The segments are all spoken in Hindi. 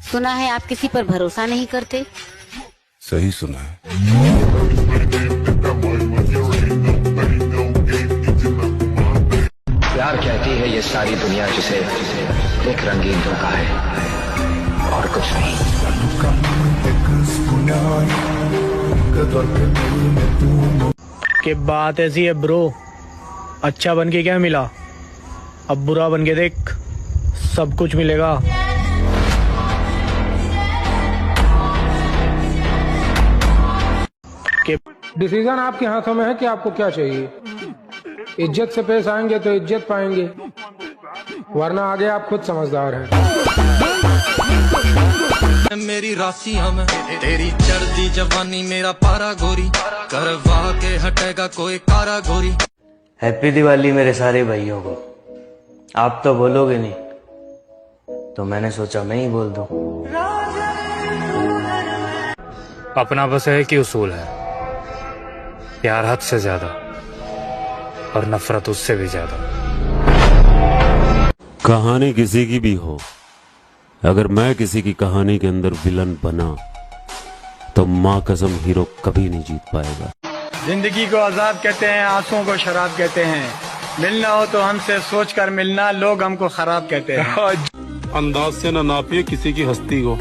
सुना है आप किसी पर भरोसा नहीं करते। सही सुना है। प्यार कहती है ये सारी दुनिया जिसे एक रंगीन धोखा है और कुछ नहीं। कि बात ऐसी है ब्रो, अच्छा बन के क्या मिला, अब बुरा बन के देख, सब कुछ मिलेगा। डिसीजन आपके हाथों में है कि आपको क्या चाहिए। इज्जत से पेश आएंगे तो इज्जत पाएंगे, वरना आगे आप खुद समझदार हैं। मेरी राशियां में तेरी चढ़ती जवानी मेरा पारा गोरी, करवा के हटेगा कोई कारा गोरी। हैप्पी दिवाली मेरे सारे भाइयों को। आप तो बोलोगे नहीं तो मैंने सोचा मैं ही बोल दूं। अपना बस है कि उसूल है, प्यार हद से ज्यादा और नफरत उससे भी ज्यादा। कहानी किसी की भी हो, अगर मैं किसी की कहानी के अंदर विलन बना तो माँ कसम हीरो कभी नहीं जीत पाएगा। जिंदगी को आजाद कहते हैं, आंसुओं को शराब कहते हैं। मिलना हो तो हमसे सोच कर मिलना, लोग हमको खराब कहते हैं। अंदाज से न नापिए किसी की हस्ती को,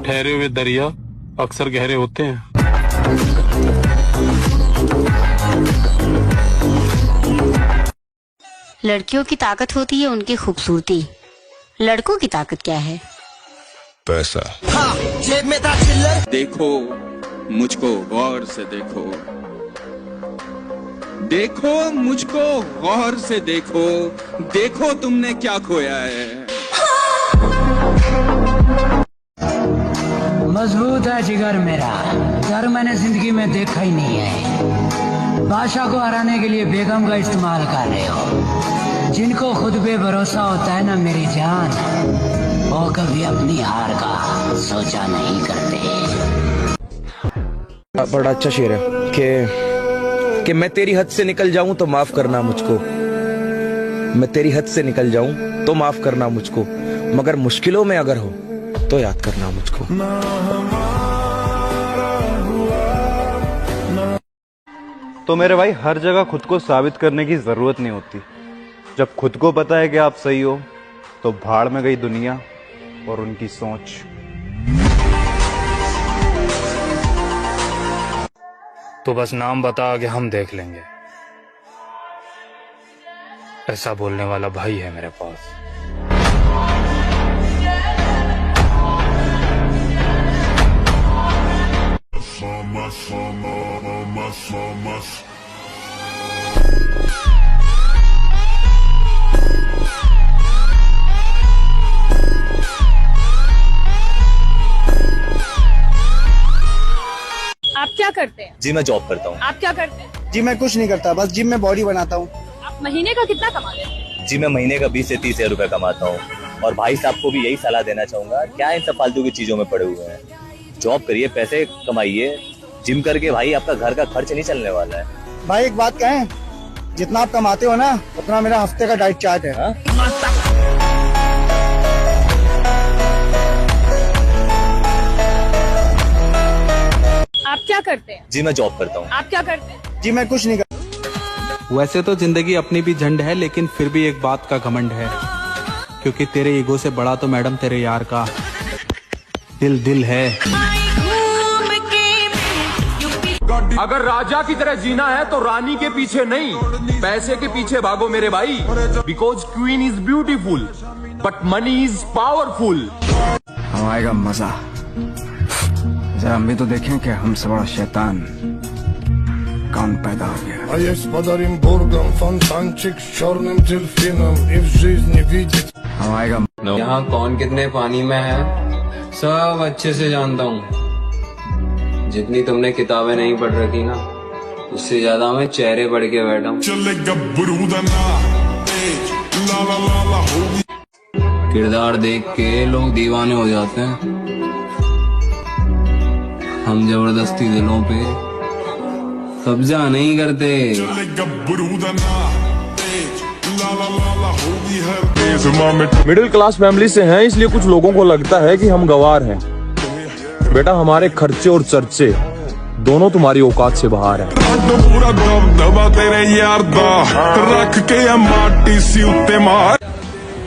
ठहरे हुए दरिया अक्सर गहरे होते हैं। लड़कियों की ताकत होती है उनकी खूबसूरती, लड़कों की ताकत क्या है? पैसा। जेब में था चिल्लर। देखो मुझको गौर से देखो, देखो मुझको गौर से देखो, देखो तुमने क्या खोया है। मजबूत है जिगर मेरा, डर मैंने जिंदगी में देखा ही नहीं है। बादशाह को हराने के लिए बेगम का इस्तेमाल कर रहे हो। जिनको खुद पे भरोसा होता है ना मेरी जान, वो कभी अपनी हार का सोचा नहीं करते। बड़ा अच्छा शेर है कि मैं तेरी हद से निकल जाऊं तो माफ करना मुझको, मैं तेरी हद से निकल जाऊं तो माफ करना मुझको, मगर मुश्किलों में अगर हो तो याद करना मुझको। तो मेरे भाई हर जगह खुद को साबित करने की जरूरत नहीं होती। जब खुद को पता है कि आप सही हो तो भाड़ में गई दुनिया और उनकी सोच। तो बस नाम बता के हम देख लेंगे, ऐसा बोलने वाला भाई है मेरे पास। आप क्या करते हैं? जी मैं जॉब करता हूँ। आप क्या करते हैं? जी मैं कुछ नहीं करता, बस जिम में बॉडी बनाता हूँ। आप महीने का कितना कमाते हैं? जी मैं महीने का 20 से 30 हजार रुपए कमाता हूँ। और भाई साहब को भी यही सलाह देना चाहूंगा, क्या इन सब फालतू की चीजों में पड़े हुए हैं। जॉब करिए, पैसे कमाइए, जिम करके भाई आपका घर का खर्च नहीं चलने वाला है। भाई एक बात कहें, जितना आप कमाते हो ना उतना मेरा हफ्ते का डाइट चार्ट है। आप क्या करते हैं? जी मैं जॉब करता हूँ। आप क्या करते हैं? जी मैं कुछ नहीं करता। वैसे तो जिंदगी अपनी भी झंड है, लेकिन फिर भी एक बात का घमंड है, क्योंकि तेरे ईगो से बड़ा तो मैडम तेरे यार का दिल है। अगर राजा की तरह जीना है तो रानी के पीछे नहीं, पैसे के पीछे भागो मेरे भाई। Because queen is beautiful but money is powerful. हम आएगा मजा, जरा हम भी तो देखें कि हमसे बड़ा शैतान कौन पैदा हो गया। हम आएगा। यहाँ कौन कितने पानी में है सब अच्छे से जानता हूँ। जितनी तुमने किताबें नहीं पढ़ रखी ना, उससे ज्यादा मैं चेहरे पढ़ के बैठा हूँ। किरदार देख के लोग दीवाने हो जाते हैं, हम जबरदस्ती दिलों पे कब्जा नहीं करते। मिडिल क्लास फैमिली से हैं, इसलिए कुछ लोगों को लगता है कि हम गवार हैं। बेटा, हमारे खर्चे और चर्चे दोनों तुम्हारी औकात से बाहर हैं।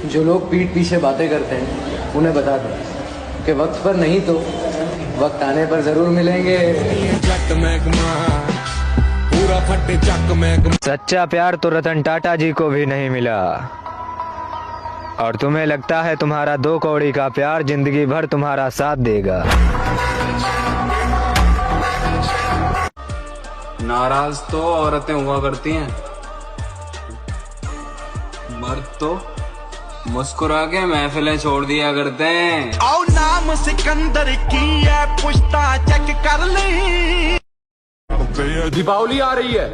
जो लोग पीठ पीछे बातें करते हैं उन्हें बता दो कि वक्त पर नहीं तो वक्त आने पर जरूर मिलेंगे। सच्चा प्यार तो रतन टाटा जी को भी नहीं मिला, और तुम्हें लगता है तुम्हारा 2 कौड़ी का प्यार जिंदगी भर तुम्हारा साथ देगा। नाराज तो औरतें हुआ करती हैं, मर्द तो मुस्कुरा के महफिलें छोड़ दिया करते हैं। आओ नाम सिकंदर की है, पुश्ता चेक कर ले। दीपावली आ रही है,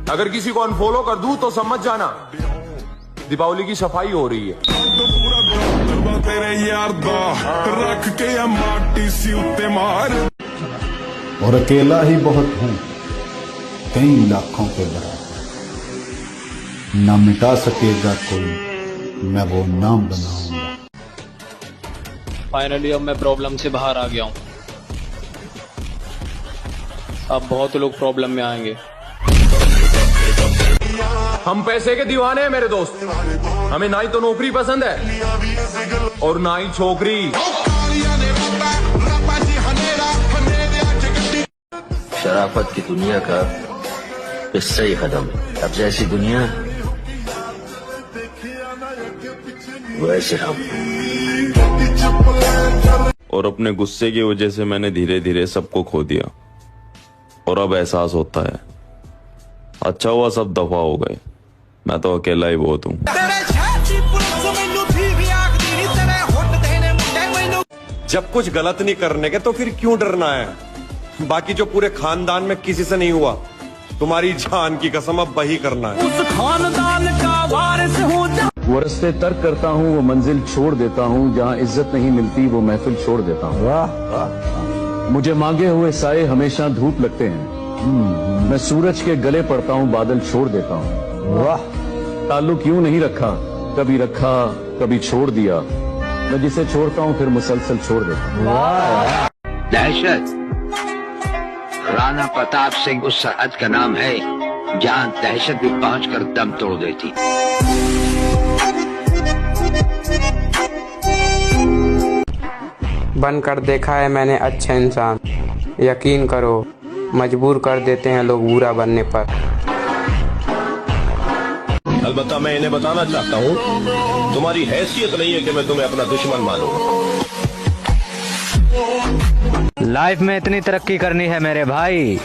अगर किसी को अनफॉलो कर दूं तो समझ जाना दीपावली की सफाई हो रही है। और अकेला ही बहुत हूं, कई लाखों के बराबर, न मिटा सकेगा कोई, मैं वो नाम बनाऊंगा। फाइनली अब मैं प्रॉब्लम से बाहर आ गया हूँ। अब बहुत लोग प्रॉब्लम में आएंगे। हम पैसे के दीवाने हैं मेरे दोस्त, हमें ना ही तो नौकरी पसंद है और ना ही छोकरी। शराफत की दुनिया का किस्सा ही खत्म है। अब जैसी दुनिया वैसे हम। और अपने गुस्से की वजह से मैंने धीरे धीरे सबको खो दिया, और अब एहसास होता है अच्छा हुआ सब दफा हो गए, मैं तो अकेला ही बहुत हूँ। जब कुछ गलत नहीं करने के तो फिर क्यों डरना है? बाकी जो पूरे खानदान में किसी से नहीं हुआ, तुम्हारी जान की कसम अब वही करना है। उस खानदान का वारिस हूँ। वो रस्ते तर्क करता हूँ, वो मंजिल छोड़ देता हूँ, जहाँ इज्जत नहीं मिलती वो महफिल छोड़ देता हूँ। वाह, मुझे मांगे हुए साए हमेशा धूप लगते हैं, मैं सूरज के गले पड़ता हूँ, बादल छोड़ देता हूँ। वाह, ताल्लुक यूं नहीं रखा, रखा कभी छोड़ दिया, मैं जिसे छोड़ता हूँ फिर मुसलसल छोड़ देता हूँ। दहशत राणा प्रताप सिंह उस सरहद का नाम है जहाँ दहशत भी पहुंचकर दम तोड़ देती। बनकर देखा है मैंने अच्छा इंसान, यकीन करो मजबूर कर देते हैं लोग बुरा बनने पर। अलबत्ता मैं इन्हें बताना चाहता हूँ, तुम्हारी हैसियत नहीं है कि मैं तुम्हें अपना दुश्मन मानूं। लाइफ में इतनी तरक्की करनी है मेरे भाई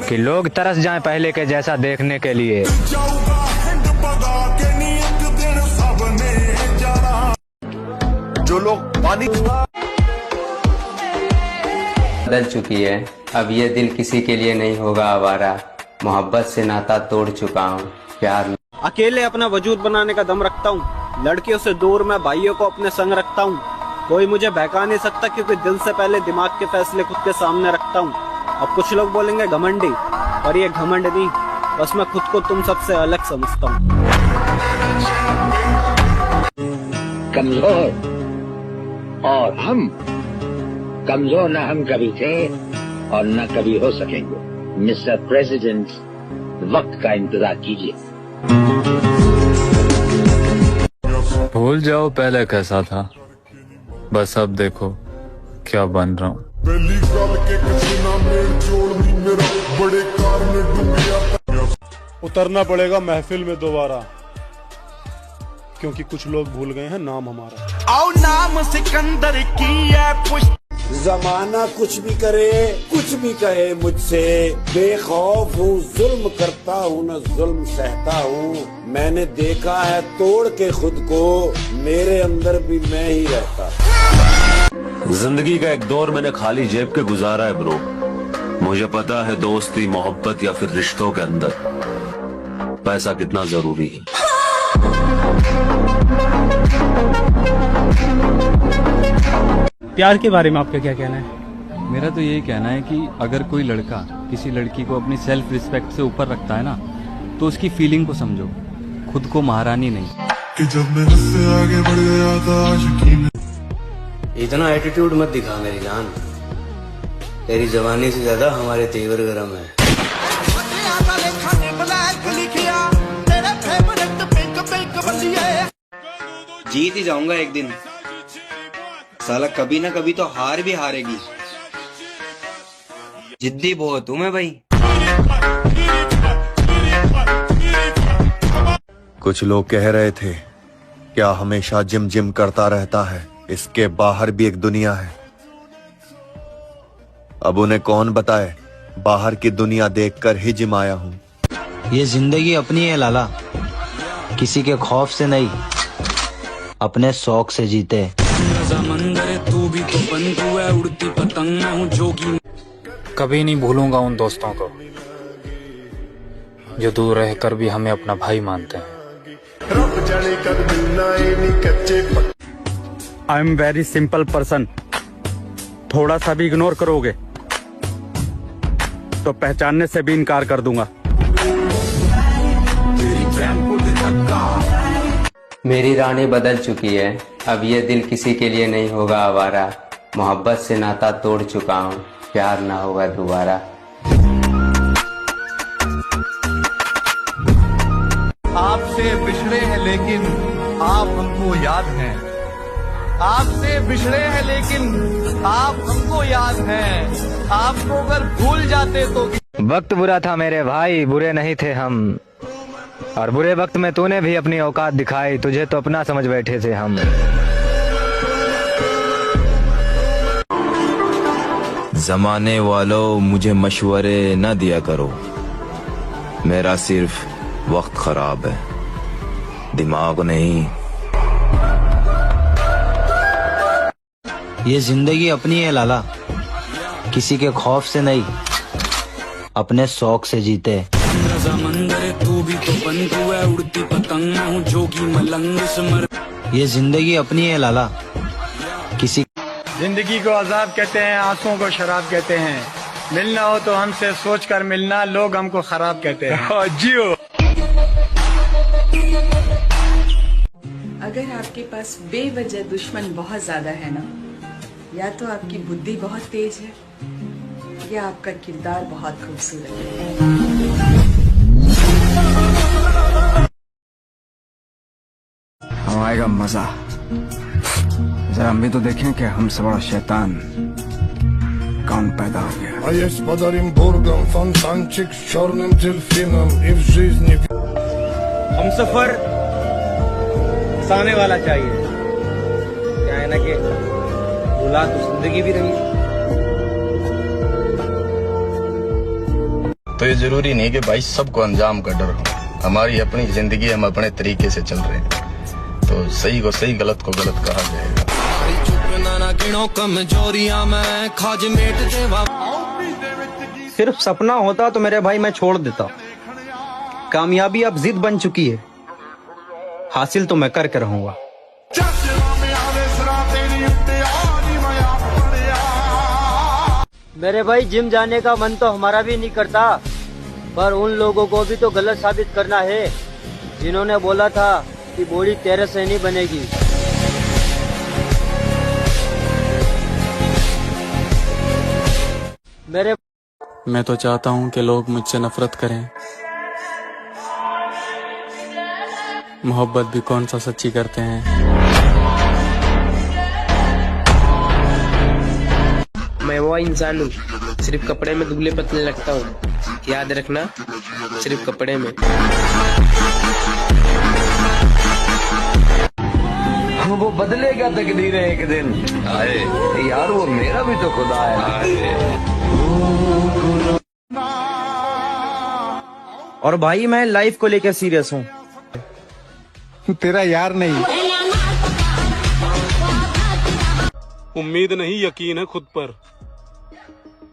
कि लोग तरस जाएं पहले के जैसा देखने के लिए। जो लोग पानी बदल चुकी है, अब ये दिल किसी के लिए नहीं होगा आवारा। मोहब्बत से नाता तोड़ चुका हूँ, प्यार अकेले अपना वजूद बनाने का दम रखता हूँ, लड़कियों से दूर मैं भाइयों को अपने संग रखता हूँ। कोई मुझे बहका नहीं सकता क्योंकि दिल से पहले दिमाग के फैसले खुद के सामने रखता हूँ। अब कुछ लोग बोलेंगे घमंडी, और ये घमंड नहीं, बस मैं खुद को तुम सबसे अलग समझता हूँ। कमजोर और हम कमजोर न हम कभी थे और न कभी हो सकेंगे। मिस्टर प्रेसिडेंट, वक्त का इंतजार कीजिए। भूल जाओ पहले कैसा था, बस अब देखो क्या बन रहा हूँ। उतरना पड़ेगा महफिल में दोबारा, क्योंकि कुछ लोग भूल गए हैं नाम हमारा। आओ नाम सिकंदर की है, पुष्ट जमाना कुछ भी करे, कुछ भी कहे मुझसे, बेखौफ हूँ, जुल्म करता हूँ न जुल्म सहता हूँ। मैंने देखा है तोड़ के खुद को, मेरे अंदर भी मैं ही रहता। जिंदगी का एक दौर मैंने खाली जेब के गुजारा है ब्रो। मुझे पता है दोस्ती, मोहब्बत या फिर रिश्तों के अंदर पैसा कितना जरूरी है। प्यार के बारे में आपका क्या कहना है? मेरा तो यही कहना है कि अगर कोई लड़का किसी लड़की को अपनी सेल्फ रिस्पेक्ट से ऊपर रखता है ना, तो उसकी फीलिंग को समझो, खुद को महारानी नहीं। कि जब मैं उससे आगे बढ़ गया था आशिकी में। इतना एटीट्यूड मत दिखा मेरी जान, तेरी जवानी से ज्यादा हमारे तेवर गरम है। जीत ही जाऊंगा एक दिन, साला कभी ना कभी तो हार भी हारेगी। जिद्दी बहुत हूं मैं भाई। कुछ लोग कह रहे थे क्या हमेशा जिम जिम करता रहता है, इसके बाहर भी एक दुनिया है। अब उन्हें कौन बताए, बाहर की दुनिया देखकर ही जिम आया हूँ। ये जिंदगी अपनी है लाला, किसी के खौफ से नहीं, अपने शौक से जीते। तू भी तो बंधु है, उड़ती पतंग मैं हूँ जोगी। कभी नहीं भूलूंगा उन दोस्तों को जो दूर रहकर भी हमें अपना भाई मानते हैं। I am very simple person, थोड़ा सा भी इग्नोर करोगे तो पहचानने से भी इनकार कर दूंगा। मेरी रानी बदल चुकी है, अब ये दिल किसी के लिए नहीं होगा आवारा। मोहब्बत से नाता तोड़ चुका हूँ, प्यार ना होगा दोबारा। आपसे बिछड़े हैं लेकिन आप हमको याद हैं, आपसे बिछड़े हैं लेकिन आप हमको याद हैं। आपको अगर भूल जाते तो। वक्त बुरा था मेरे भाई, बुरे नहीं थे हम, और बुरे वक्त में तूने भी अपनी औकात दिखाई, तुझे तो अपना समझ बैठे थे हम। जमाने वालों मुझे मशवरे न दिया करो, मेरा सिर्फ वक्त खराब है, दिमाग नहीं। ये जिंदगी अपनी है लाला, किसी के खौफ से नहीं, अपने शौक से जीते। तू भी तो बंधु है, उड़ती पतंग मैं हूँ जोगी मलंग समर। ये जिंदगी अपनी है लाला, किसी। जिंदगी को अजाब कहते हैं, आंसुओं को शराब कहते हैं। मिलना हो तो हमसे सोच कर मिलना, लोग हमको खराब कहते हैं। जियो। अगर आपके पास बेवजह दुश्मन बहुत ज्यादा है ना, या तो आपकी बुद्धि बहुत तेज है या आपका किरदार बहुत खूबसूरत है। अब आएगा मजा, जरा हम भी तो देखें कि हमसे बड़ा शैतान कौन पैदा हो गया। हम सफर हंसाने वाला चाहिए, क्या है ना कि भुला तो जिंदगी भी रही। तो ये जरूरी नहीं कि भाई सबको अंजाम का डर हो, हमारी अपनी जिंदगी, हम अपने तरीके से चल रहे हैं, तो सही को सही, गलत को गलत कहा जाएगा। सिर्फ सपना होता तो मेरे भाई मैं छोड़ देता, कामयाबी अब जिद बन चुकी है, हासिल तो मैं करके रहूंगा। मेरे भाई जिम जाने का मन तो हमारा भी नहीं करता, पर उन लोगों को भी तो गलत साबित करना है जिन्होंने बोला था कि बॉडी तेरे से नहीं बनेगी। मैं तो चाहता हूँ कि लोग मुझसे नफरत करें, मोहब्बत भी कौन सा सच्ची करते हैं। मैं वो इंसान हूँ, सिर्फ कपड़े में दुबले पतले लगता हूँ, याद रखना, सिर्फ कपड़े में। वो बदलेगा तकदीरें एक दिन, आए यार वो मेरा भी तो खुदा है। और भाई मैं लाइफ को लेकर सीरियस हूँ, तेरा यार नहीं। उम्मीद नहीं, यकीन है खुद पर,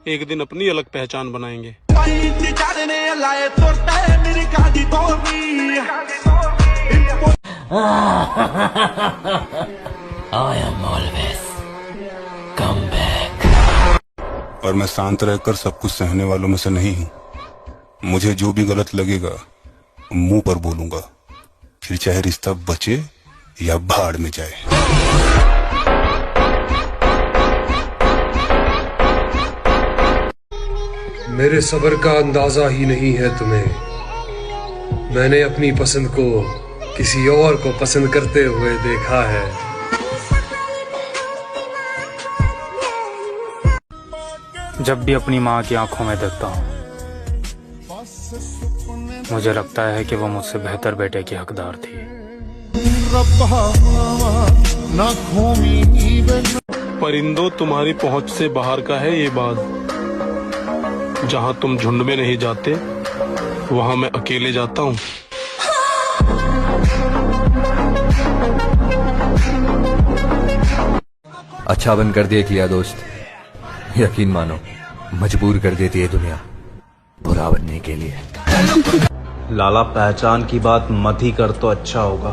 एक दिन अपनी अलग पहचान बनाएंगे। I am always come back. और मैं शांत रहकर सब कुछ सहने वालों में से नहीं हूँ। मुझे जो भी गलत लगेगा मुंह पर बोलूंगा, फिर चाहे रिश्ता बचे या भाड़ में जाए। मेरे सब्र का अंदाजा ही नहीं है तुम्हें। मैंने अपनी पसंद को किसी और को पसंद करते हुए देखा है। जब भी अपनी माँ की आंखों में देखता हूँ मुझे लगता है कि वो मुझसे बेहतर बेटे की हकदार थी। परिंदों, तुम्हारी पहुंच से बाहर का है ये बात। जहां तुम झुंड में नहीं जाते वहां मैं अकेले जाता हूं। अच्छा बन कर देख लिया दोस्त, यकीन मानो मजबूर कर देती है दुनिया बुरा बनने के लिए। लाला, पहचान की बात मत ही कर तो अच्छा होगा,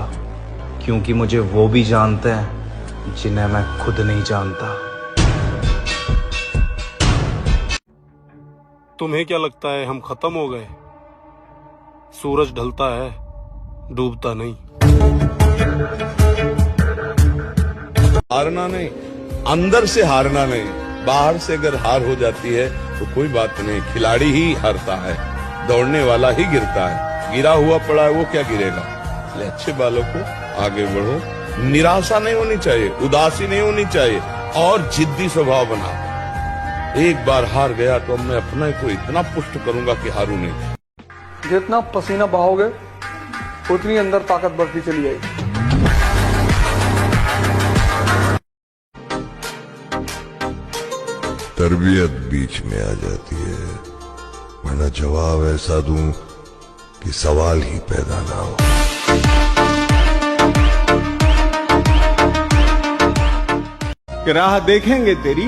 क्योंकि मुझे वो भी जानते हैं जिन्हें मैं खुद नहीं जानता। तुम्हें क्या लगता है हम खत्म हो गए? सूरज ढलता है, डूबता नहीं। हारना नहीं, अंदर से हारना नहीं। बाहर से अगर हार हो जाती है तो कोई बात नहीं, खिलाड़ी ही हारता है, दौड़ने वाला ही गिरता है। गिरा हुआ पड़ा है वो क्या गिरेगा। इसलिए अच्छे बालों को आगे बढ़ो, निराशा नहीं होनी चाहिए, उदासी नहीं होनी चाहिए और जिद्दी स्वभाव बना। एक बार हार गया तो मैं अपने को इतना पुष्ट करूंगा कि हारू नहीं। जितना पसीना बहाओगे उतनी अंदर ताकत बढ़ती चली जाएगी। तरबियत बीच में आ जाती है, वरना जवाब ऐसा दूं कि सवाल ही पैदा ना हो। राह देखेंगे तेरी,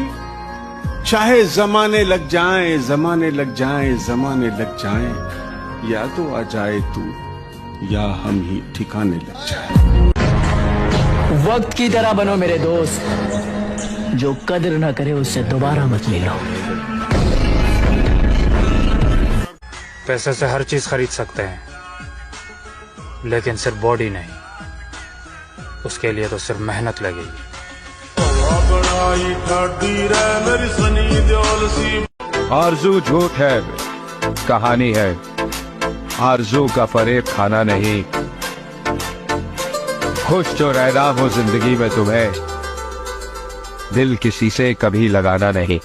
चाहे जमाने लग जाएं, जमाने लग जाएं, जमाने लग जाएं, या तो आ जाए तू या हम ही ठिकाने लग जाएं। वक्त की तरह बनो मेरे दोस्त, जो कदर ना करे उससे दोबारा मत मिलो। पैसे से हर चीज खरीद सकते हैं लेकिन सिर्फ बॉडी नहीं, उसके लिए तो सिर्फ मेहनत लगेगी। आरजू झूठ है, कहानी है। आरजू का फरेब खाना नहीं। खुश जो रहना हो जिंदगी में तुम्हें, दिल किसी से कभी लगाना नहीं।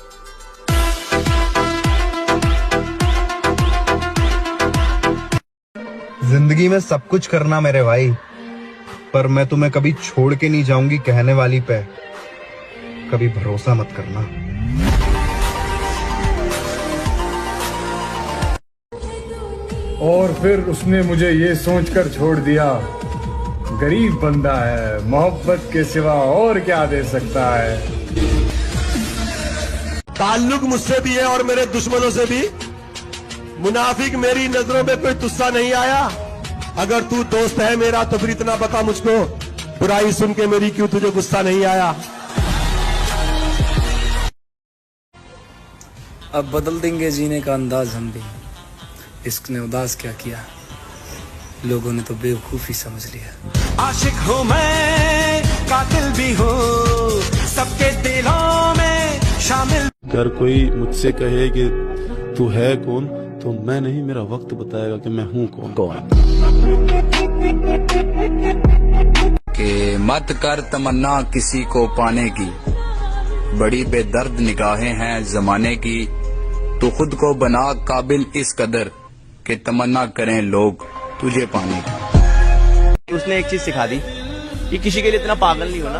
जिंदगी में सब कुछ करना मेरे भाई, पर मैं तुम्हें कभी छोड़ के नहीं जाऊंगी कहने वाली पे कभी भरोसा मत करना। और फिर उसने मुझे ये सोचकर छोड़ दिया, गरीब बंदा है, मोहब्बत के सिवा और क्या दे सकता है। ताल्लुक मुझसे भी है और मेरे दुश्मनों से भी। मुनाफिक मेरी नजरों में कोई तुस्सा नहीं आया। अगर तू दोस्त है मेरा तो फिर इतना बता मुझको, बुराई सुन के मेरी क्यों तुझे गुस्सा नहीं आया। अब बदल देंगे जीने का अंदाज हम भी। इश्क ने उदास क्या किया, लोगों ने तो बेवकूफी समझ लिया। आशिक हूँ मैं, कातिल भी हूँ, सबके दिलों में शामिल। अगर कोई मुझसे कहे कि तू है कौन, तो मैं नहीं, मेरा वक्त बताएगा कि मैं हूँ कौन। कि मत कर तमन्ना किसी को पाने की, बड़ी बेदर्द निगाहें हैं जमाने की। तू खुद को बना काबिल इस कदर कि तमन्ना करें लोग तुझे पाने की। उसने एक चीज सिखा दी कि किसी के लिए इतना पागल नहीं होना,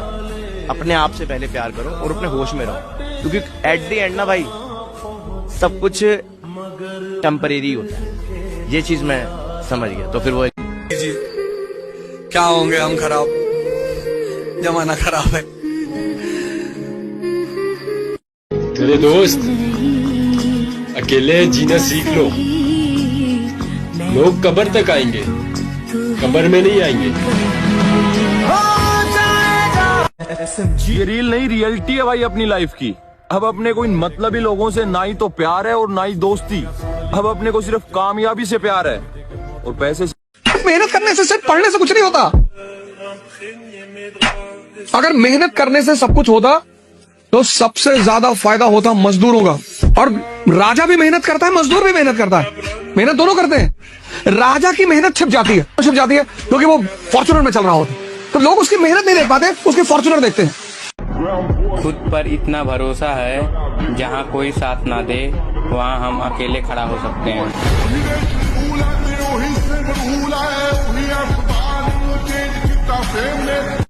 अपने आप से पहले प्यार करो और अपने होश में रहो, क्योंकि एट द एंड ना भाई सब कुछ टेम्परेरी होता है। ये चीज मैं समझ गया, तो फिर वो जी क्या होंगे हम खराब, जमाना खराब है। तेरे दोस्त अकेले जीना सीख लो, लोग कब्र तक आएंगे, कब्र में नहीं आएंगे। ये रील नहीं, रियलिटी है भाई अपनी लाइफ की। अब अपने को इन मतलबी लोगों से ना ही तो प्यार है और ना ही दोस्ती। अब अपने को सिर्फ कामयाबी से प्यार है और पैसे से। मेहनत करने से, सिर्फ पढ़ने से कुछ नहीं होता। अगर मेहनत करने से सब कुछ होता तो सबसे ज्यादा फायदा होता मजदूरों का। और राजा भी मेहनत करता है, मजदूर भी मेहनत करता है, मेहनत दोनों करते हैं। राजा की मेहनत छिप जाती है क्योंकि वो फॉर्च्यूनर में चल रहा होता है, तो लोग उसकी मेहनत नहीं देख पाते, उसकी फॉर्च्यूनर देखते हैं। खुद पर इतना भरोसा है, जहाँ कोई साथ ना दे वहाँ हम अकेले खड़ा हो सकते हैं।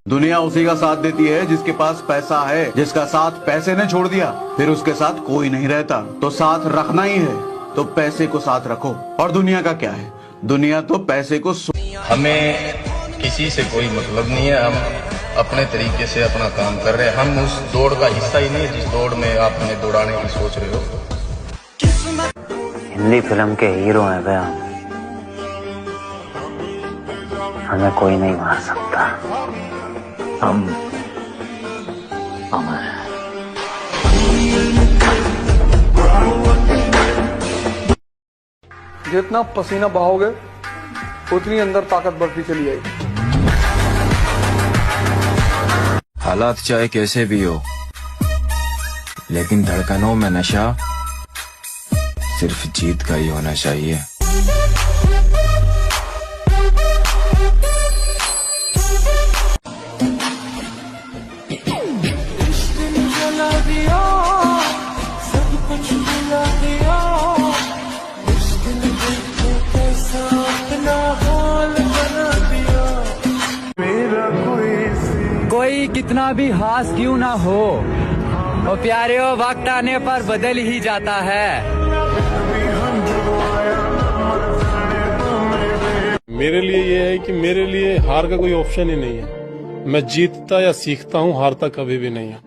दुनिया उसी का साथ देती है जिसके पास पैसा है। जिसका साथ पैसे ने छोड़ दिया, फिर उसके साथ कोई नहीं रहता। तो साथ रखना ही है तो पैसे को साथ रखो। और दुनिया का क्या है, दुनिया तो पैसे को हमें किसी से कोई मतलब नहीं है। हम अपने तरीके से अपना काम कर रहे हैं। हम उस दौड़ का हिस्सा ही नहीं जिस दौड़ में आप हमें दौड़ाने की सोच रहे हो। हिंदी फिल्म के हीरो हैं भैया, हमें कोई नहीं मार सकता। हम अमर हैं। जितना पसीना बहाओगे उतनी अंदर ताकत बढ़ती चली जाएगी। हालात चाहे कैसे भी हो, लेकिन धड़कनों में नशा सिर्फ जीत का ही होना चाहिए। कोई कितना भी हास क्यों ना हो, वो प्यारे हो वक्त आने पर बदल ही जाता है। मेरे लिए ये है कि मेरे लिए हार का कोई ऑप्शन ही नहीं है। मैं जीतता या सीखता हूँ, हारता कभी भी नहीं है।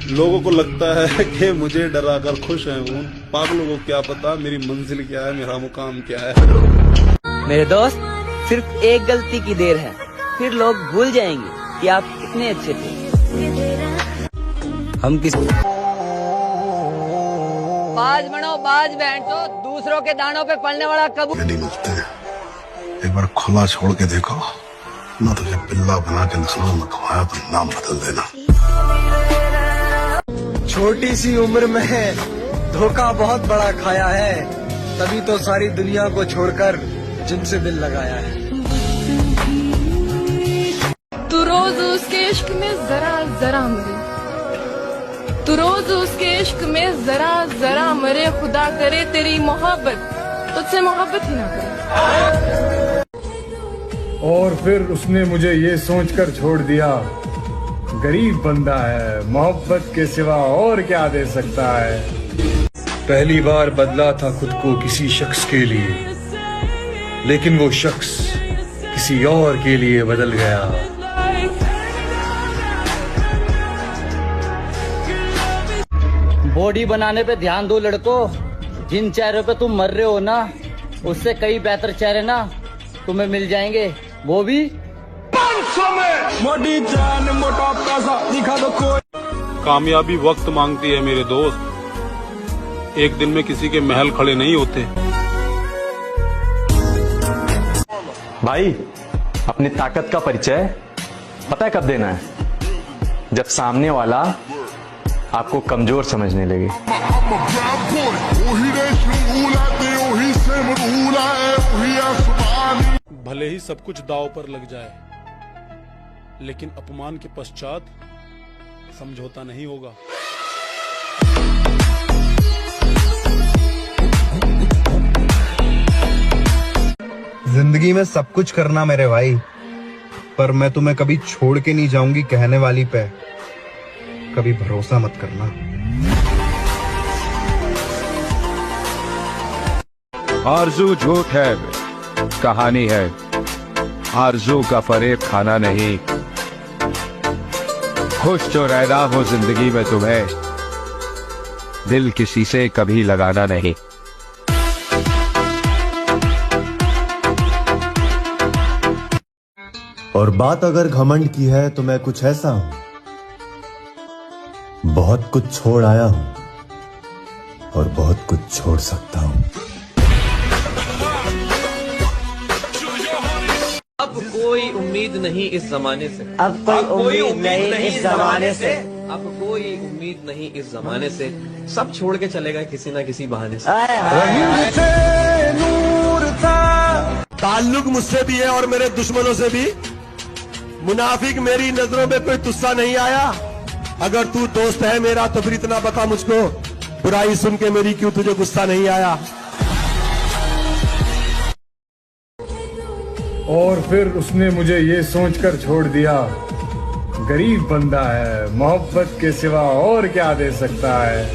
लोगों को लगता है कि मुझे डराकर खुश है हूँ। पागलों को क्या पता मेरी मंजिल क्या है, मेरा मुकाम क्या है। मेरे दोस्त, सिर्फ एक गलती की देर है, फिर लोग भूल जाएंगे कि आप कितने अच्छे थे। हम किस बाज बनो बाज बैठो, दूसरों के दानों पे पलने वाला कबूतर। एक बार खुला छोड़ के देखो ना, तुझे पिल्ला बना के नस्लों में खवाया तो नाम बदल देना। छोटी सी उम्र में धोखा बहुत बड़ा खाया है, तभी तो सारी दुनिया को छोड़कर जिनसे दिल लगाया है। तू रोज उसके इश्क में जरा जरा मरे, तू रोज उसके इश्क में जरा जरा मरे। खुदा करे तेरी मोहब्बत तुझसे मोहब्बत ही ना करे। और फिर उसने मुझे ये सोचकर छोड़ दिया, गरीब बंदा है, मोहब्बत के सिवा और क्या दे सकता है। पहली बार बदला था खुद को किसी शख्स के लिए, लेकिन वो शख्स किसी और के लिए बदल गया। बॉडी बनाने पे ध्यान दो लड़कों, जिन चेहरों पे तुम मर रहे हो ना, उससे कई बेहतर चेहरे ना तुम्हें मिल जाएंगे, वो भी 500 में। मोटी जान मोटा पैसा दिखा दो कोई। कामयाबी वक्त मांगती है मेरे दोस्त, एक दिन में किसी के महल खड़े नहीं होते। भाई, अपनी ताकत का परिचय पता है कब देना है? जब सामने वाला आपको कमजोर समझने लगे। भले ही सब कुछ दांव पर लग जाए, लेकिन अपमान के पश्चात समझौता नहीं होगा। जिंदगी में सब कुछ करना मेरे भाई, पर मैं तुम्हें कभी छोड़ के नहीं जाऊंगी कहने वाली पे कभी भरोसा मत करना। आरज़ू झूठ है, कहानी है। आरज़ू का फरेब खाना नहीं। खुश जो रहना हो जिंदगी में तुम्हें, दिल किसी से कभी लगाना नहीं। और बात अगर घमंड की है तो मैं कुछ ऐसा हूं, बहुत कुछ छोड़ आया हूं और बहुत कुछ छोड़ सकता हूं। कोई उम्मीद नहीं इस जमाने से, अब कोई उम्मीद नहीं इस जमाने से, अब कोई उम्मीद नहीं इस जमाने से। सब छोड़ के चले गए किसी ना किसी बहाने से। ताल्लुक मुझसे भी है और मेरे दुश्मनों से भी। मुनाफिक मेरी नजरों में कोई तुस्सा नहीं आया। अगर तू दोस्त है मेरा तो फिर इतना बता मुझको, बुराई सुन के मेरी क्यों तुझे गुस्सा नहीं आया। और फिर उसने मुझे ये सोचकर छोड़ दिया, गरीब बंदा है, मोहब्बत के सिवा और क्या दे सकता है।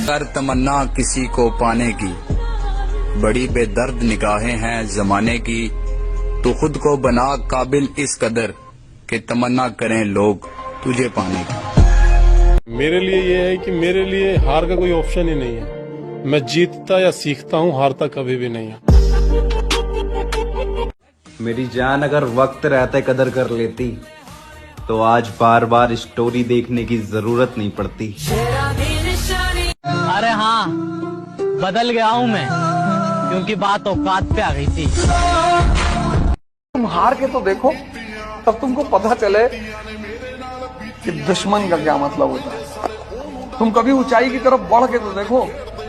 कर तमन्ना किसी को पाने की, बड़ी बेदर्द निगाहें हैं जमाने की। तो खुद को बना काबिल इस कदर कि तमन्ना करें लोग तुझे पाने की। मेरे लिए ये है कि मेरे लिए हार का कोई ऑप्शन ही नहीं है। मैं जीतता या सीखता हूँ, हारता कभी भी नहीं है। मेरी जान अगर वक्त रहते कदर कर लेती तो आज बार बार स्टोरी देखने की जरूरत नहीं पड़ती। अरे हाँ, बदल गया हूँ मैं, क्योंकि बात औकात पे आ गई थी। तुम हार के तो देखो, तब तुमको पता चले कि दुश्मन का क्या मतलब होता है। तुम कभी ऊंचाई की तरफ बढ़ के तो देखो,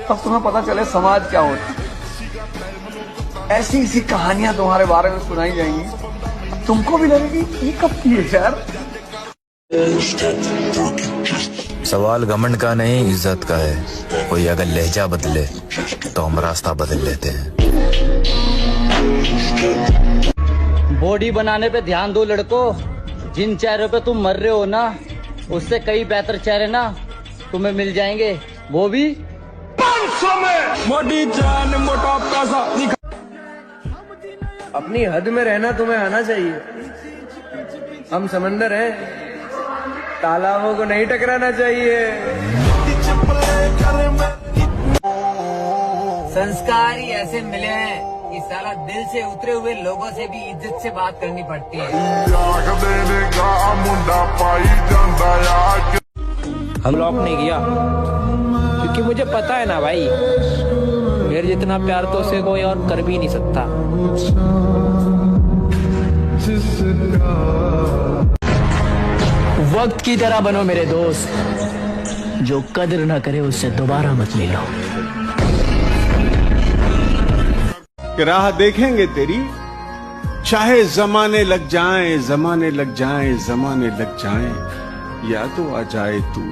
तब तुम्हें पता चले समाज क्या होता है। ऐसी ऐसी कहानियां तुम्हारे बारे में सुनाई जाएंगी, तुमको भी लगेगी ये कब की है यार। सवाल घमंड का नहीं, इज्जत का है। कोई अगर लहजा बदले तो हम रास्ता बदल लेते हैं। बॉडी बनाने पे ध्यान दो लड़कों। जिन चेहरों पे तुम मर रहे हो ना, उससे कई बेहतर चेहरे ना तुम्हें मिल जाएंगे, वो भी 500 में। मोटी जान मोटा पैसा। अपनी हद में रहना तुम्हें आना चाहिए। हम समंदर हैं, तालाबों को नहीं टकराना चाहिए। संस्कार ही ऐसे मिले हैं कि साला दिल से उतरे हुए लोगों से भी इज्जत से बात करनी पड़ती है। हम ब्लॉक नहीं किया क्योंकि मुझे पता है ना भाई, मेरे जितना प्यार तो उसे कोई और कर भी नहीं सकता। वक्त की तरह बनो मेरे दोस्त, जो कदर ना करे उससे दोबारा मत मिलो। राह देखेंगे तेरी, चाहे जमाने लग जाएं, जमाने लग जाएं, जमाने लग जाएं, या तो आ जाए तू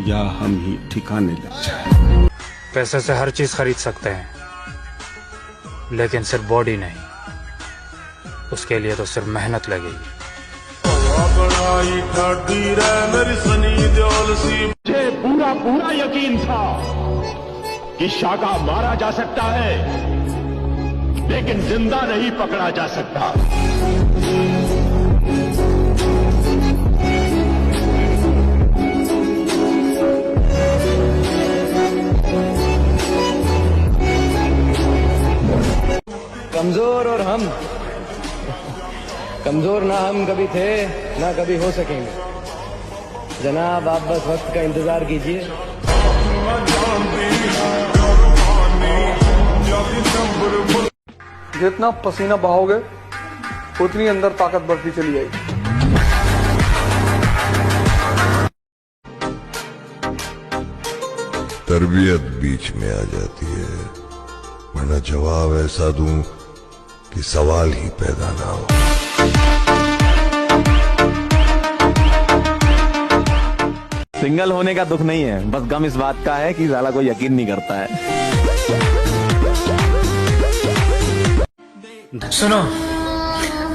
या हम ही ठिकाने लग जाएं। पैसे से हर चीज खरीद सकते हैं, लेकिन सिर्फ बॉडी नहीं। उसके लिए तो सिर्फ मेहनत लगेगी। मुझे पूरा पूरा यकीन था कि शाका मारा जा सकता है, लेकिन जिंदा नहीं पकड़ा जा सकता। कमजोर और हम, कमजोर ना हम कभी थे ना कभी हो सकेंगे। जनाब आप बस वक्त का इंतजार कीजिए। जितना पसीना बहाओगे उतनी अंदर ताकत बढ़ती चली जाएगी। तरबियत बीच में आ जाती है, वरना जवाब ऐसा दूं कि सवाल ही पैदा ना हो। सिंगल होने का दुख नहीं है, बस गम इस बात का है कि साला कोई यकीन नहीं करता है। सुनो,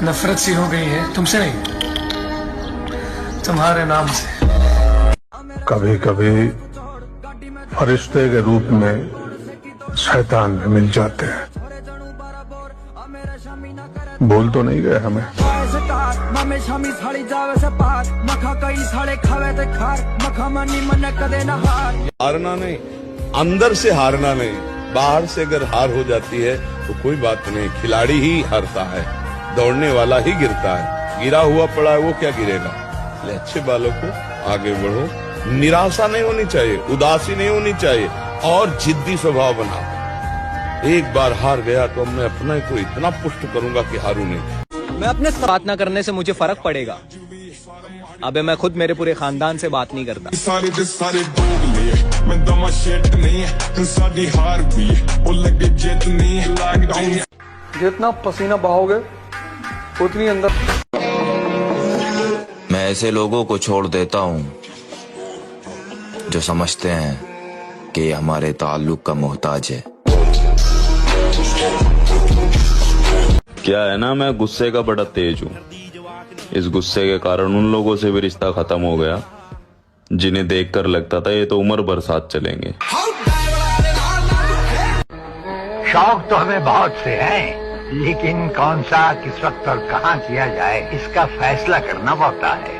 नफरत सी हो गई है तुमसे नहीं, तुम्हारे नाम से। कभी कभी फरिश्ते के रूप में शैतान भी मिल जाते हैं। बोल तो नहीं गए हमें। हारना नहीं, अंदर से हारना नहीं, बाहर से अगर हार हो जाती है तो कोई बात नहीं, खिलाड़ी ही हारता है, दौड़ने वाला ही गिरता है। गिरा हुआ पड़ा है वो क्या गिरेगा। इसलिए अच्छे बालों को आगे बढ़ो, निराशा नहीं होनी चाहिए, उदासी नहीं होनी चाहिए, और जिद्दी स्वभाव बनाओ। एक बार हार गया तो मैं अपने को इतना पुष्ट करूंगा कि हारू नहीं। मैं अपने बात ना करने से मुझे फर्क पड़ेगा। अबे मैं खुद मेरे पूरे खानदान से बात नहीं करता। जितना पसीना बहाओगे उतनी अंदर। मैं ऐसे लोगों को छोड़ देता हूँ जो समझते हैं कि ये हमारे ताल्लुक का मोहताज है। क्या है ना, मैं गुस्से का बड़ा तेज हूँ। इस गुस्से के कारण उन लोगों से भी रिश्ता खत्म हो गया जिन्हें देखकर लगता था ये तो उम्र भर साथ चलेंगे। शौक तो हमें बहुत से हैं, लेकिन कौन सा, किस वक्त और कहाँ किया जाए, इसका फैसला करना पड़ता है।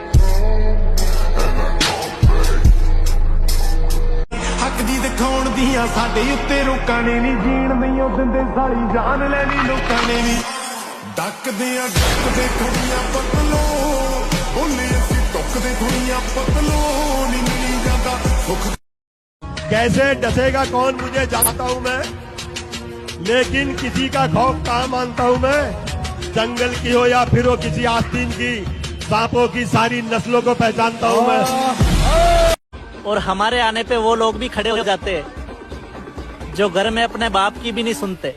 हक दी दिखाउण दियां साडे उत्ते रोकां ने नी, जीण नहीं दिंदे साली जान लैनी लोकां ने नी। डकदे थोड़ियां पतलो, बोले असीं टुकदे थोड़ियां पतलो, नी मिली जांदा सुख। कैसे डसेगा कौन मुझे जानता हूँ मैं, लेकिन किसी का खौफ कहाँ मानता हूँ मैं। जंगल की हो या फिर हो किसी आस्तीन की, सांपों की सारी नस्लों को पहचानता हूँ मैं। और हमारे आने पे वो लोग भी खड़े हो जाते हैं जो घर में अपने बाप की भी नहीं सुनते।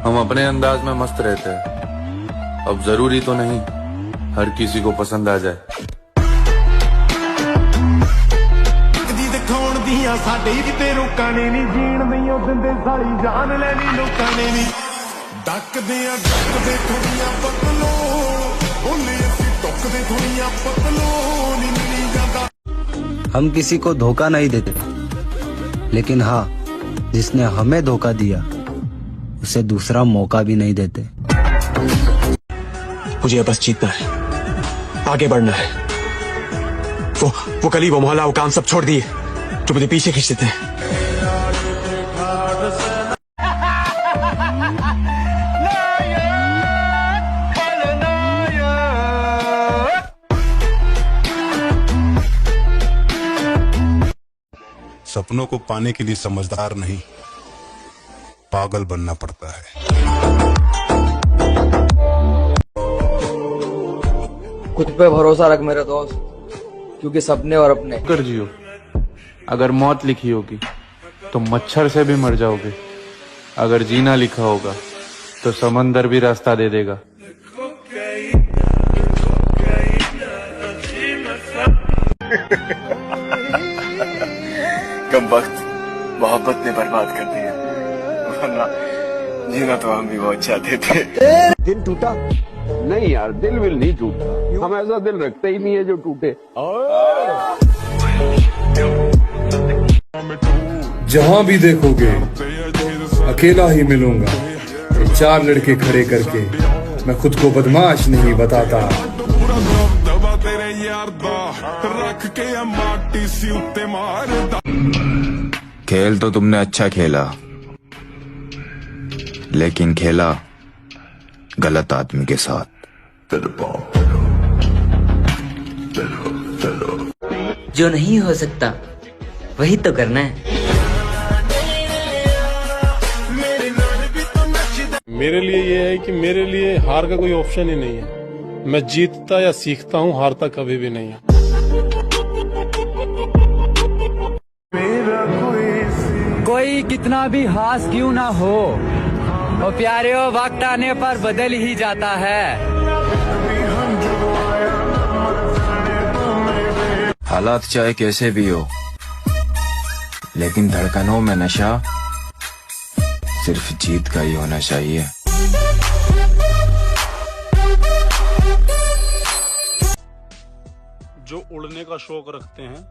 हम अपने अंदाज में मस्त रहते हैं, अब जरूरी तो नहीं हर किसी को पसंद आ जाए। दिखाउण दियां साडे उत्ते रोकां ने नी, जीण नहीं दिंदे साली जान लैनी लोकां ने नी। डकदे थोड़ियां पतलो, बोले असीं टुकदे थोड़ियां पतलो, नी मिली जांदा। हम किसी को धोखा नहीं देते, लेकिन हाँ, जिसने हमें धोखा दिया उसे दूसरा मौका भी नहीं देते। मुझे बस जीतना है, आगे बढ़ना है। वो गली, वो मोहल्ला, वो काम सब छोड़ दिए जो मुझे पीछे खींच देते हैं। सपनों को पाने के लिए समझदार नहीं, पागल बनना पड़ता है। खुद पे भरोसा रख मेरे दोस्त, क्योंकि सपने और अपने कर जियो। अगर मौत लिखी होगी तो मच्छर से भी मर जाओगे, अगर जीना लिखा होगा तो समंदर भी रास्ता दे देगा। कम वक्त मोहब्बत ने बर्बाद कर दिया, वरना जीना तो हम भी बहुत चाहते थे। दिल टूटा? नहीं यार, दिल विल नहीं टूटता। हम ऐसा दिल रखते ही नहीं है जो टूटे। जहां भी देखोगे अकेला ही मिलूंगा, ये 4 लड़के खड़े करके मैं खुद को बदमाश नहीं बताता। खेल तो तुमने अच्छा खेला, लेकिन खेला गलत आदमी के साथ। जो नहीं हो सकता वही तो करना है। मेरे लिए ये है कि मेरे लिए हार का कोई ऑप्शन ही नहीं है। मैं जीतता या सीखता हूँ, हारता कभी भी नहीं है। कोई कितना भी हास क्यों ना हो, वो प्यारे वक्त आने पर बदल ही जाता है। हालात चाहे कैसे भी हो, लेकिन धड़कनों में नशा सिर्फ जीत का ही होना चाहिए। जो उड़ने का शौक रखते हैं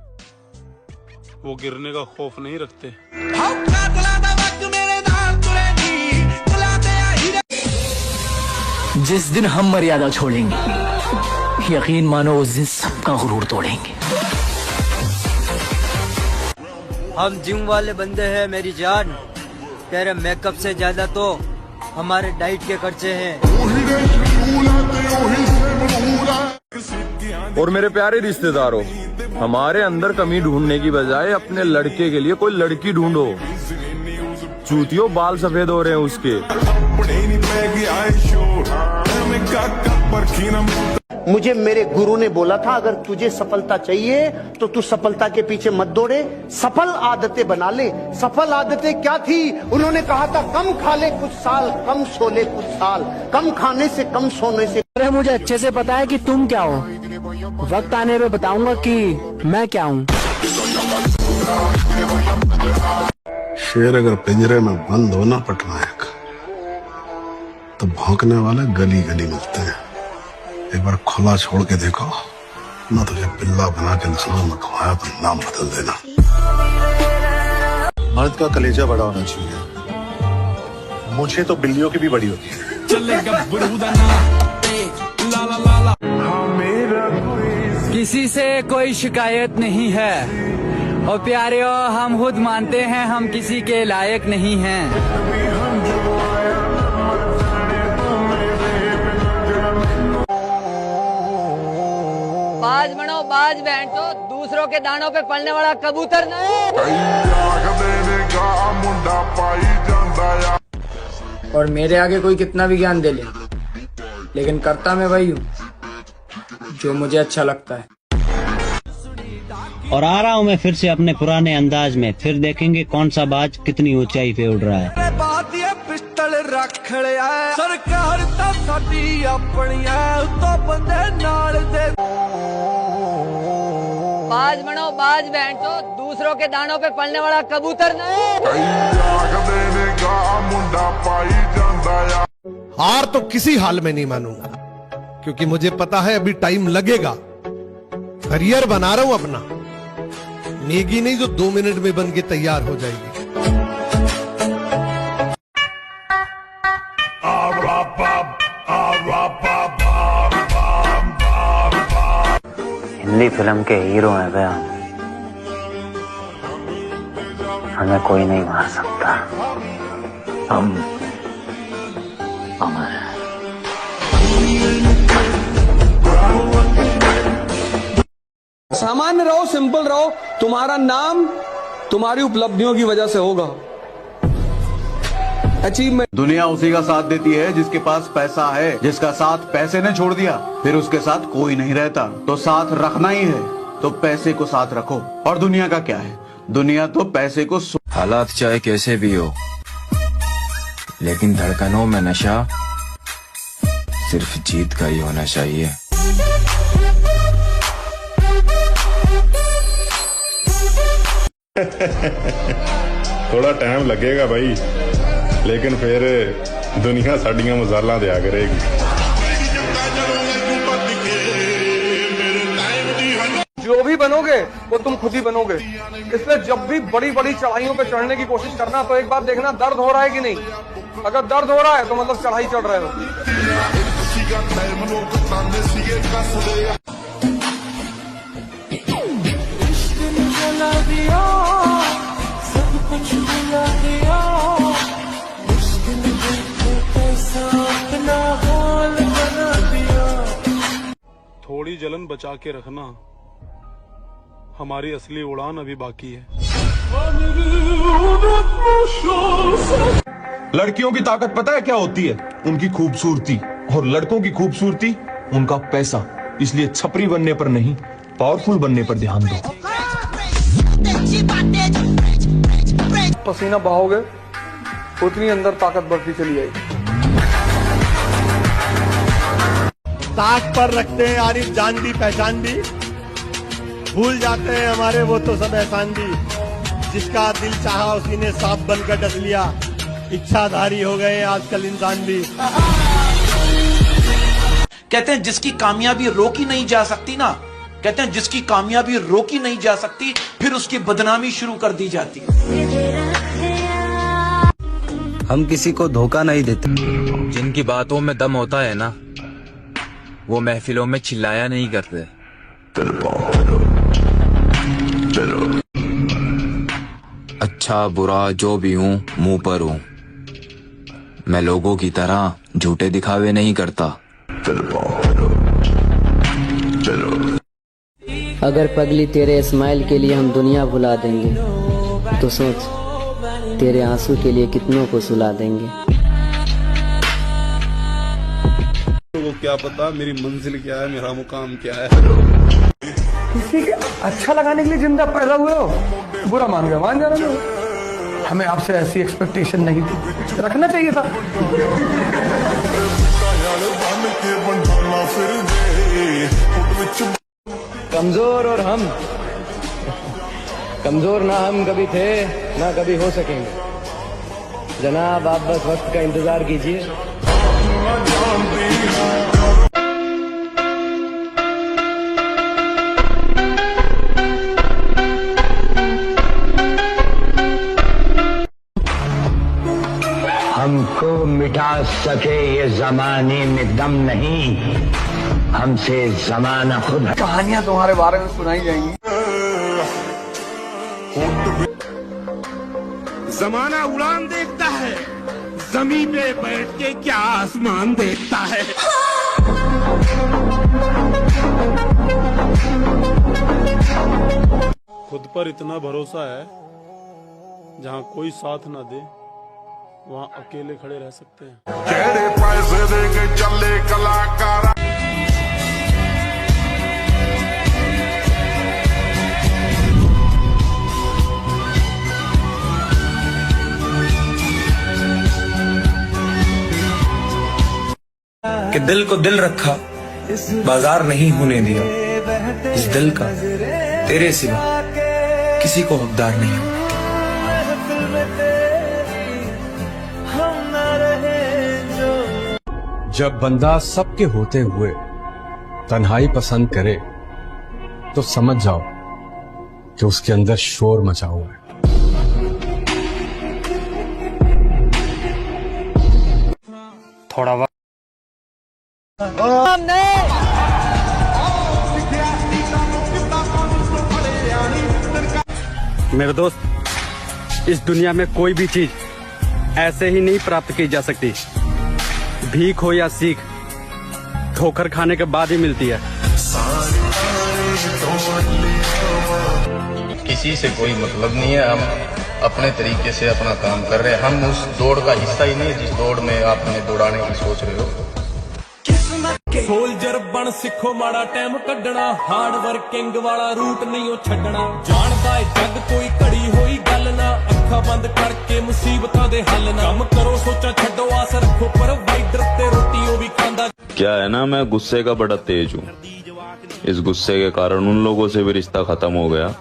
वो गिरने का खौफ नहीं रखते। जिस दिन हम मर्यादा छोड़ेंगे, यकीन मानो उस दिन सबका गुरूर तोड़ेंगे। हम जिम वाले बंदे हैं मेरी जान, तेरे मेकअप से ज्यादा तो हमारे डाइट के खर्चे हैं। और मेरे प्यारे रिश्तेदारों, हमारे अंदर कमी ढूंढने की बजाय अपने लड़के के लिए कोई लड़की ढूंढो। चूतियों, बाल सफेद हो रहे हैं उसके। मुझे मेरे गुरु ने बोला था, अगर तुझे सफलता चाहिए तो तू सफलता के पीछे मत दौड़े, सफल आदतें बना ले। सफल आदतें क्या थी? उन्होंने कहा था कम खा ले कुछ साल, कम सो ले कुछ साल, कम खाने से कम सोने से। अरे मुझे अच्छे से पता है कि तुम क्या हो, वक्त आने पे बताऊंगा कि मैं क्या हूँ। शेर अगर पिंजरे में बंद हो ना पटनायक, तो भौंकने वाले गली गली मिलते हैं। एक बार खुला छोड़ के देखो ना, तुझे बिल्ला बना के नस्लों में खवाया तो नाम बदल देना। मर्द का कलेजा बड़ा होना चाहिए, मुझे तो बिल्लियों की भी बड़ी होती है। किसी से कोई शिकायत नहीं है और प्यारे हम खुद मानते हैं हम किसी के लायक नहीं हैं। बाज बनो बाज बैठो, दूसरों के दानों पे पलने वाला कबूतर नहीं। और मेरे आगे कोई कितना भी ज्ञान दे ले, लेकिन करता मैं वही हूँ जो मुझे अच्छा लगता है। और आ रहा हूँ मैं फिर से अपने पुराने अंदाज में, फिर देखेंगे कौन सा बाज कितनी ऊंचाई पे उड़ रहा है। पिस्टल रख लिया सरकार ता साडी अपनिया तो बंदे नाल दे। बाज बनो बाज बैठो, दूसरों के दानों पे पलने वाला कबूतर नहीं। हार तो किसी हाल में नहीं मानूंगा, क्योंकि मुझे पता है अभी टाइम लगेगा। करियर बना रहा हूं अपना, मैगी नहीं जो 2 मिनट में बन के तैयार हो जाएगी। हिंदी फिल्म के हीरो हैं भैया, हमें कोई नहीं मार सकता, हम अमर हैं। सामान्य रहो, सिंपल रहो, तुम्हारा नाम तुम्हारी उपलब्धियों की वजह से होगा। अचीवमेंट। दुनिया उसी का साथ देती है जिसके पास पैसा है। जिसका साथ पैसे ने छोड़ दिया, फिर उसके साथ कोई नहीं रहता। तो साथ रखना ही है तो पैसे को साथ रखो। और दुनिया का क्या है, दुनिया तो पैसे को हालात चाहे कैसे भी हो, लेकिन धड़कनों में नशा सिर्फ जीत का ही होना चाहिए। थोड़ा टाइम लगेगा भाई, लेकिन फिर दुनिया साड़ियां मजाला दिया करेगी। जो भी बनोगे वो तुम खुद ही बनोगे। इसलिए जब भी बड़ी बड़ी चढ़ाइयों पे चढ़ने की कोशिश करना तो एक बार देखना दर्द हो रहा है कि नहीं। अगर दर्द हो रहा है तो मतलब चढ़ाई चढ़ रहे हो। थोड़ी जलन बचा के रखना, हमारी असली उड़ान अभी बाकी है। लड़कियों की ताकत पता है क्या होती है? उनकी खूबसूरती। और लड़कों की खूबसूरती उनका पैसा। इसलिए छपरी बनने पर नहीं, पावरफुल बनने पर ध्यान दो। पसीना बहाओगे उतनी अंदर ताकत बढ़ती चली जाएगी। ताक पर रखते हैं आरिफ जान भी पहचान भी, भूल जाते हैं हमारे वो तो सब एहसान भी। जिसका दिल चाहा उसी ने सांप बनकर डस लिया, इच्छाधारी हो गए आजकल इंसान भी। कहते हैं जिसकी कामयाबी रोकी नहीं जा सकती ना, कहते हैं जिसकी कामयाबी रोकी नहीं जा सकती, फिर उसकी बदनामी शुरू कर दी जाती। हम किसी को धोखा नहीं देते। जिनकी बातों में दम होता है ना, वो महफिलों में चिल्लाया नहीं करते। अच्छा बुरा जो भी हूँ मुंह पर हूँ, मैं लोगों की तरह झूठे दिखावे नहीं करता। अगर पगली तेरे स्माइल के लिए हम दुनिया भुला देंगे, तो सोच तेरे आंसू के लिए कितनों को सुला देंगे। क्या पता मेरी मंजिल क्या है, मेरा मुकाम क्या है। किसी के अच्छा लगाने के लिए जिंदा पैदा हुए हो, बुरा मान गया, मान जाना तो। हमें आपसे ऐसी एक्सपेक्टेशन नहीं थी, रखना चाहिए था। कमजोर और हम कमजोर ना हम कभी थे ना कभी हो सकेंगे जनाब, आप बस वक्त का इंतजार कीजिए। हमको मिटा सके ये जमाने में दम नहीं, हमसे जमाना खुद। कहानियां तुम्हारे बारे में सुनाई जाएंगी। जमाना उड़ान देखता है, जमीन पे बैठ के क्या आसमान देखता है। खुद पर इतना भरोसा है, जहाँ कोई साथ ना दे वहाँ अकेले खड़े रह सकते हैं। केड़े पैसे दे के चले कलाकार। कि दिल को दिल रखा, बाजार नहीं होने दिया। इस दिल का तेरे सिवा किसी को हकदार नहीं हूं। जब बंदा सबके होते हुए तन्हाई पसंद करे तो समझ जाओ कि उसके अंदर शोर मचा हुआ है। थोड़ा वक्त मेरे दोस्त, इस दुनिया में कोई भी चीज ऐसे ही नहीं प्राप्त की जा सकती। भीख हो या सीख, ठोकर खाने के बाद ही मिलती है। किसी से कोई मतलब नहीं है, हम अपने तरीके से अपना काम कर रहे हैं। हम उस दौड़ का हिस्सा ही नहीं जिस दौड़ में आप हमें दौड़ाने की सोच रहे हो। सोल्जर बन सिखो माड़ा टाइम कढ़ना, हार्ड वर्किंग वाला रूट नहीं छड्डना। जानदा है जग कोई घड़ी होई गल ना, अखा बंद करके मुसीबतां दे हल ना। कम करो सोचा छड्डो आस रखो प्रोवाइडर ते रोटी ओ भी खांदा। क्या है ना, मैं गुस्से का बड़ा तेज हूँ। इस गुस्से के कारण उन लोगों से भी रिश्ता खत्म हो गया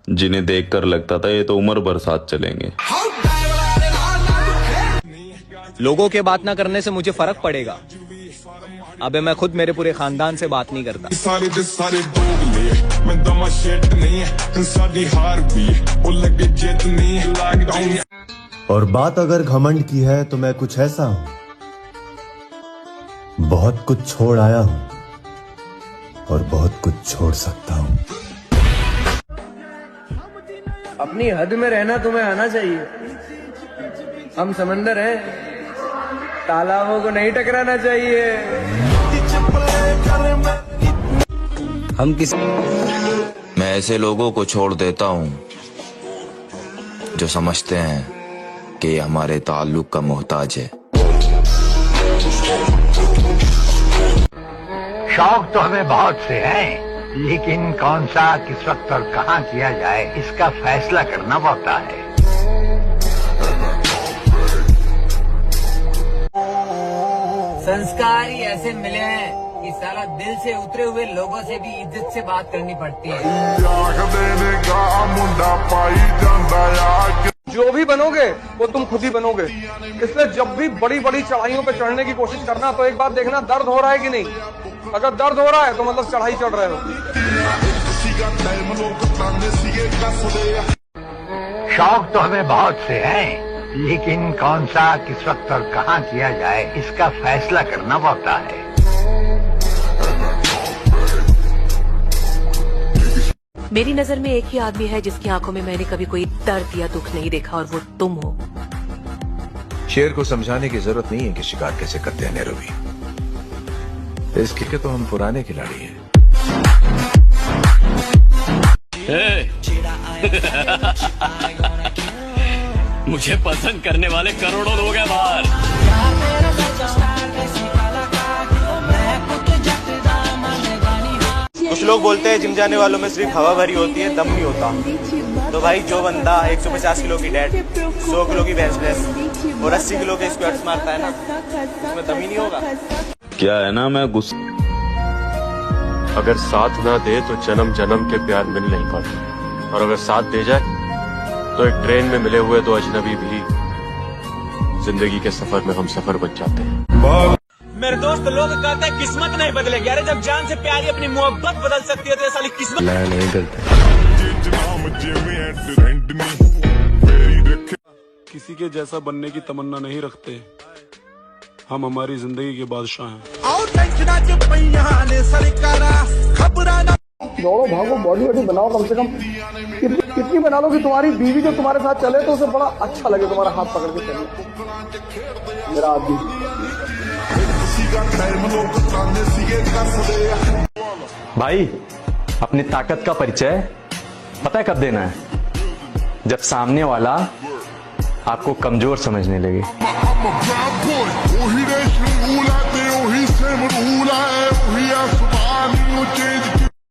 जिन्हें देखकर लगता था ये तो उम्र भर साथ चलेंगे। लोगों के बात ना करने से मुझे फर्क पड़ेगा। अबे मैं खुद मेरे पूरे खानदान से बात नहीं करता। सारे दे सारे दोगले, मैं दमा शेट नहीं है, साडी हार भी वो लगे जित नहीं है। लॉकडाउन और बात अगर घमंड की है तो मैं कुछ ऐसा हूं, बहुत कुछ छोड़ आया हूं और बहुत कुछ छोड़ सकता हूं। अपनी हद में रहना तुम्हें आना चाहिए। हम समंदर हैं, तालाबों को नहीं टकराना चाहिए। हम किस मैं ऐसे लोगों को छोड़ देता हूं जो समझते हैं कि ये हमारे ताल्लुक का मोहताज है। शौक तो हमें बहुत से हैं, लेकिन कौन सा किस वक्त और कहाँ किया जाए इसका फैसला करना पड़ता है। संस्कार ही ऐसे मिले हैं कि साला दिल से उतरे हुए लोगों से भी इज्जत से बात करनी पड़ती है। जो भी बनोगे वो तुम खुद ही बनोगे। इसलिए जब भी बड़ी बड़ी चढ़ाइयों पे चढ़ने की कोशिश करना तो एक बात देखना, दर्द हो रहा है कि नहीं। अगर दर्द हो रहा है तो मतलब चढ़ाई चढ़ रहे हो। शौक तो हमें बहुत से हैं, लेकिन कौन सा किस वक्त और कहाँ किया जाए इसका फैसला करना पड़ता है। मेरी नजर में एक ही आदमी है जिसकी आंखों में मैंने कभी कोई दर्द या दुख नहीं देखा, और वो तुम हो। शेर को समझाने की जरूरत नहीं है कि शिकार कैसे करते हैं नेहरूवी। इसके तो हम पुराने खिलाड़ी हैं। मुझे पसंद करने वाले करोड़ों लोग हैं बाहर। लोग बोलते हैं जिम जाने वालों में सिर्फ हवा भरी होती है, दम नहीं होता। तो भाई जो बंदा 150 किलो की डेड, 100 किलो की बेंच प्रेस और 80 किलो के स्क्वाट्स मारता है ना, उसमें दम ही नहीं होगा। क्या है ना, मैं गुस्सा अगर साथ ना दे तो जन्म जन्म के प्यार मिल नहीं पाते, और अगर साथ दे जाए तो एक ट्रेन में मिले हुए दो अजनबी भी जिंदगी के सफर में हम सफर बन जाते हैं। मेरे दोस्त लोग कहते हैं किस्मत नहीं बदलेगी। अरे जब जान से प्यारी अपनी मोहब्बत बदल सकती है तो ये साली किस्मत नहीं गलत। किसी के जैसा बनने की तमन्ना नहीं रखते, हम हमारी जिंदगी के बादशाह हैं। दौड़ो भागो, बॉडी वॉडी बनाओ, कम से कम कितनी बना लो कि तुम्हारी बीवी जो तुम्हारे साथ चले तो उसे बड़ा अच्छा लगे, तुम्हारा हाथ पकड़ के चले। मेरा आदमी भाई, अपनी ताकत का परिचय पता है कब देना है? जब सामने वाला आपको कमजोर समझने लगे।